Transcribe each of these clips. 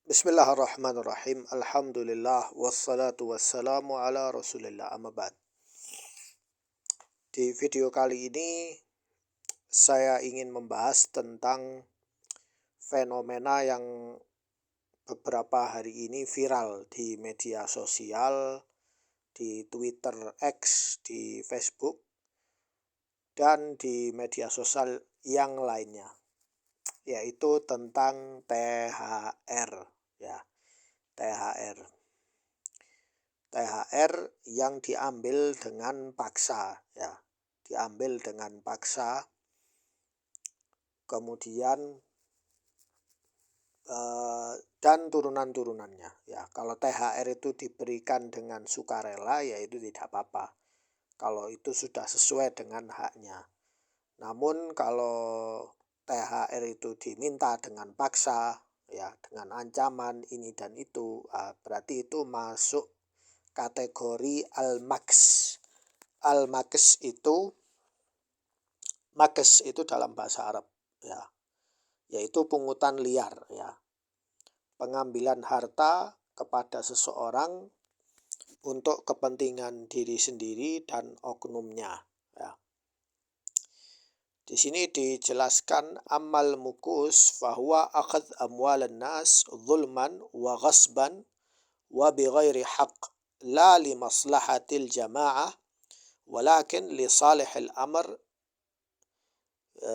Bismillahirrahmanirrahim. Alhamdulillah wassalatu wassalamu ala Rasulillah. Amma ba'd. Di video kali ini saya ingin membahas tentang fenomena yang beberapa hari ini viral di media sosial, di Twitter X, di Facebook, dan di media sosial yang lainnya, yaitu tentang THR ya. THR yang diambil dengan paksa ya. Diambil dengan paksa, kemudian dan turunan-turunannya ya. Kalau THR itu diberikan dengan sukarela ya itu tidak apa-apa, kalau itu sudah sesuai dengan haknya. Namun kalau THR itu diminta dengan paksa ya, dengan ancaman ini dan itu, berarti itu masuk kategori al-maks. Al-maks itu dalam bahasa Arab ya, yaitu pungutan liar ya. Pengambilan harta kepada seseorang untuk kepentingan diri sendiri dan oknumnya ya. Di sini dijelaskan amal mukus fahuwa akhadh amwalan nas zulman wa ghasban wa bighairi haqq la li maslahatil jama'ah walakin li salihil amr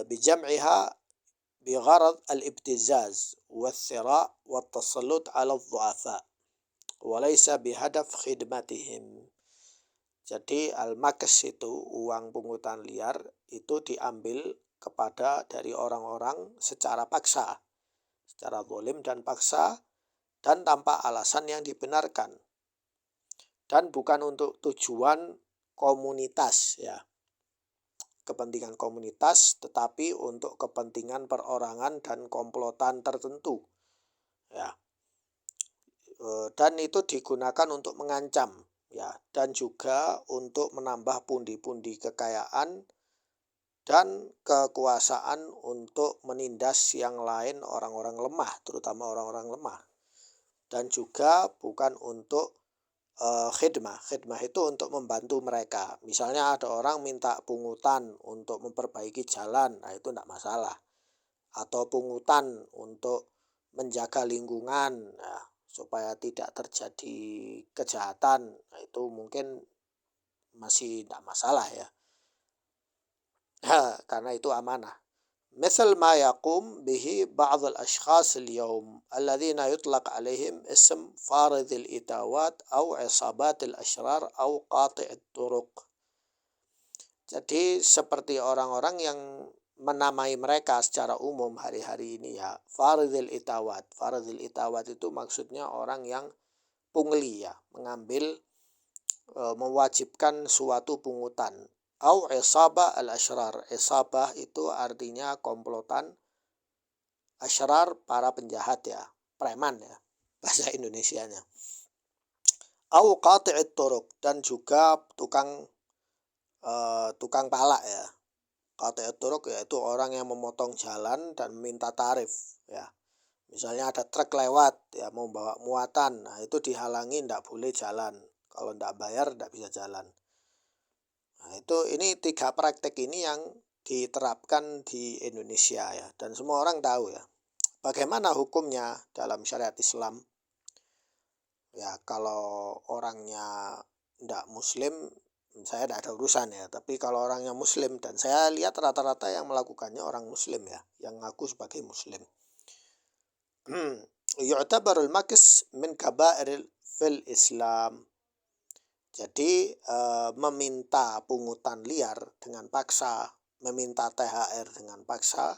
bijam'iha bigharad al-ibtizaz wal-thira' wal-tasallut ala al-dhu'afa wa laysa bihadaf khidmatihim. Jadi al-maks itu uang pungutan liar itu diambil dari orang-orang secara paksa, secara zalim dan paksa, dan tanpa alasan yang dibenarkan, dan bukan untuk tujuan komunitas ya, kepentingan komunitas, tetapi untuk kepentingan perorangan dan komplotan tertentu ya. Dan itu digunakan untuk mengancam ya, dan juga untuk menambah pundi-pundi kekayaan dan kekuasaan untuk menindas yang lain, orang-orang lemah, terutama orang-orang lemah. Dan juga bukan untuk khidmah. Khidmah itu untuk membantu mereka. Misalnya ada orang minta pungutan untuk memperbaiki jalan, nah itu tidak masalah. Atau pungutan untuk menjaga lingkungan, nah, supaya tidak terjadi kejahatan, nah itu mungkin masih tidak masalah ya. Karena itu amanah. مثل ما يقوم به بعض الأشخاص اليوم الذين يطلق عليهم اسم فارض الإتاوات أو عصابات الأشرار أو قاطع الطرق. Jadi seperti orang-orang yang menamai mereka secara umum hari-hari ini ya, faridil itawat. Faridil itawat itu maksudnya orang yang pungli ya, mengambil, mewajibkan suatu pungutan. Au isabah al-ashrar. Isabah itu artinya komplotan, asyrar para penjahat ya, preman ya, bahasa Indonesianya. Au qati'it turuq, dan juga tukang palak ya. Qati'it turuq yaitu orang yang memotong jalan dan meminta tarif ya. Misalnya ada truk lewat ya, mau bawa muatan, nah itu dihalangi, tidak boleh jalan. Kalau tidak bayar tidak bisa jalan. Nah ini 3 praktek ini yang diterapkan di Indonesia ya, dan semua orang tahu ya. Bagaimana hukumnya dalam syariat Islam? Ya kalau orangnya tidak muslim, saya tidak ada urusan ya. Tapi kalau orangnya muslim, dan saya lihat rata-rata yang melakukannya orang muslim ya, yang ngaku sebagai muslim. Yu'tabarul maks min kabair fil Islam. Jadi meminta pungutan liar dengan paksa, meminta THR dengan paksa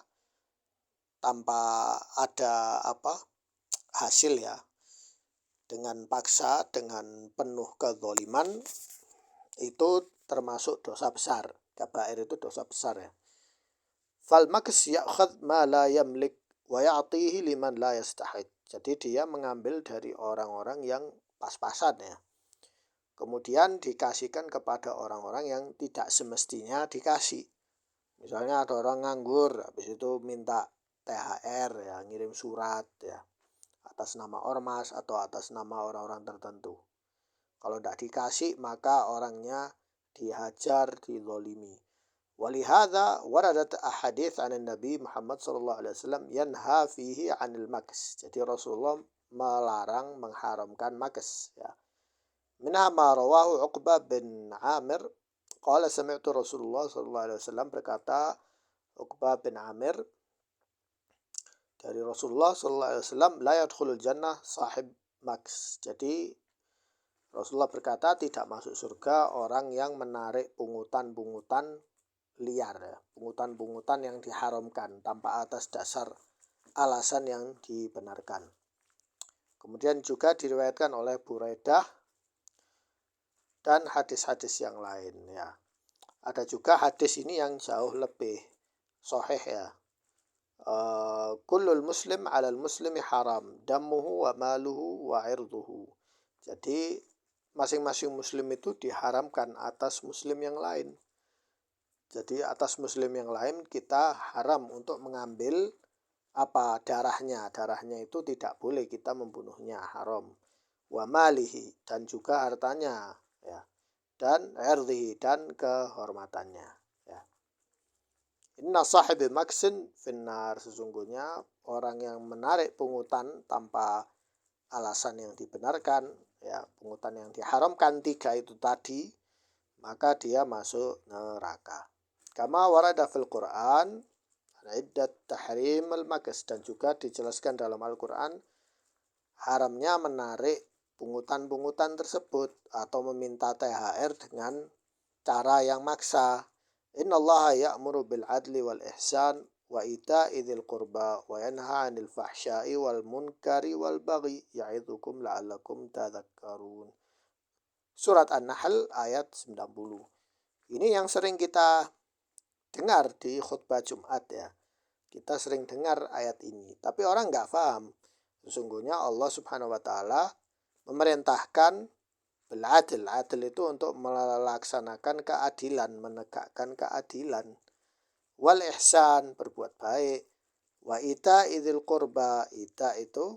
tanpa ada hasil ya, dengan paksa, dengan penuh kezaliman, itu termasuk dosa besar. Kabair itu dosa besar ya. Fal maks ya'khadh ma la yamlik wa ya'tihi liman la yastahiq. Jadi dia mengambil dari orang-orang yang pas-pasan ya, kemudian dikasihkan kepada orang-orang yang tidak semestinya dikasih. Misalnya ada orang nganggur, habis itu minta THR ya, ngirim surat ya, atas nama ormas atau atas nama orang-orang tertentu. Kalau tidak dikasih maka orangnya dihajar, dizalimi. Walihada waradat ahadits 'an Nabi Muhammad sallallahu alaihi wasallam yanha fihi 'anil maks. Jadi Rasulullah melarang, mengharamkan maks, ya. Minha ma rawahu Uqbah bin Amir qala sami'tu Rasulullah sallallahu alaihi wasallam, berkata Uqbah bin Amir dari Rasulullah sallallahu alaihi wasallam, la yadkhulul jannah sahib maks. Jadi Rasulullah berkata tidak masuk surga orang yang menarik pungutan-pungutan liar, ya. Pungutan-pungutan yang diharamkan tanpa atas dasar alasan yang dibenarkan. Kemudian juga diriwayatkan oleh Buraidah dan hadis-hadis yang lain, ya. Ada juga hadis ini yang jauh lebih sahih, ya. Kullul muslim 'alal muslimi haram damuhu wa maluhu wa 'irduhu. Jadi masing-masing muslim itu diharamkan atas muslim yang lain. Jadi atas muslim yang lain kita haram untuk mengambil darahnya. Darahnya itu tidak boleh kita membunuhnya, haram. Wa malihi, dan juga hartanya, ya. Dan irdihi, dan kehormatannya, ya. Inna sahibi maksin finnar, sesungguhnya orang yang menarik pungutan tanpa alasan yang dibenarkan, ya, pungutan yang diharamkan 3 itu tadi, maka dia masuk neraka. Kama warada fil Quran iddat tahrim al-maks, dan juga dijelaskan dalam Al-Quran haramnya menarik pungutan-pungutan tersebut atau meminta THR dengan cara yang maksa. Innallaha ya'muru bil adli wal ihsan wa ita'i dzil qurba wa yanha 'anil fahsya'i wal munkari wal baghi ya'idzukum la'allakum tadhakkarun. Surat An-Nahl ayat 90. Ini yang sering kita dengar di khutbah Jumat, ya. Kita sering dengar ayat ini, tapi orang nggak paham. Sesungguhnya Allah Subhanahu wa Ta'ala memerintahkan bil adil. Adil itu untuk melaksanakan keadilan, menegakkan keadilan. Wal ihsan, berbuat baik. Wa ita idzil qurba, ita itu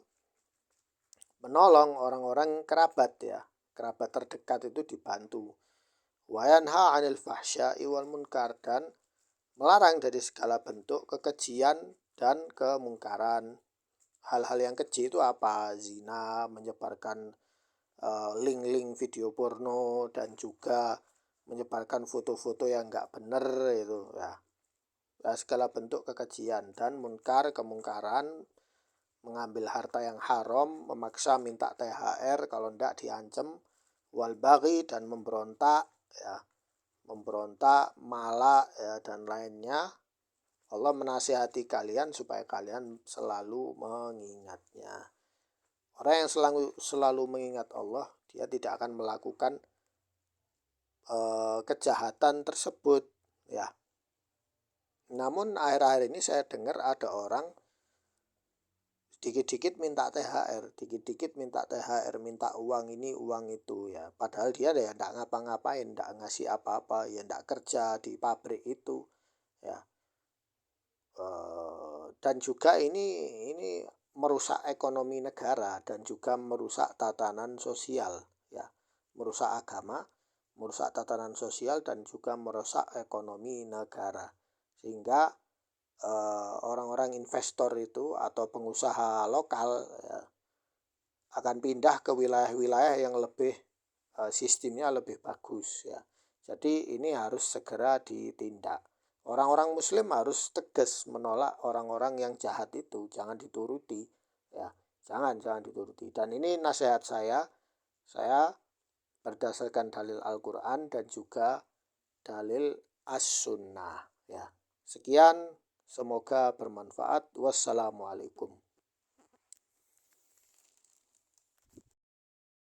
menolong orang-orang kerabat, ya. Kerabat terdekat itu dibantu. Wa yanha 'anil fahsya'i wal munkar, dan melarang dari segala bentuk kekejian dan kemungkaran. Hal-hal yang keji itu apa? Zina, menyebarkan link-link video porno, dan juga menyebarkan foto-foto yang nggak benar itu, ya. Segala bentuk kekejian. Dan munkar, kemungkaran, mengambil harta yang haram, memaksa minta THR, kalau enggak diancam. Wal baghi, dan memberontak, ya. Memberontak, malak, ya, dan lainnya. Allah menasihati kalian supaya kalian selalu mengingatnya. Orang yang selalu mengingat Allah, dia tidak akan melakukan kejahatan tersebut, ya. Namun akhir-akhir ini saya dengar ada orang dikit-dikit minta THR, dikit-dikit minta THR, minta uang ini, uang itu, ya. Padahal dia ya tidak ngapa-ngapain, tidak ngasih apa-apa, ya tidak kerja di pabrik itu, ya. Dan juga ini merusak ekonomi negara dan juga merusak tatanan sosial, ya. Merusak agama, merusak tatanan sosial, dan juga merusak ekonomi negara. Sehingga orang-orang investor itu atau pengusaha lokal, ya, akan pindah ke wilayah-wilayah yang lebih sistemnya lebih bagus, ya. Jadi ini harus segera ditindak. Orang-orang muslim harus tegas menolak orang-orang yang jahat itu, jangan dituruti, ya. Jangan dituruti. Dan ini nasihat saya berdasarkan dalil Al-Quran dan juga dalil As-Sunnah, ya. Sekian, semoga bermanfaat. Wassalamualaikum.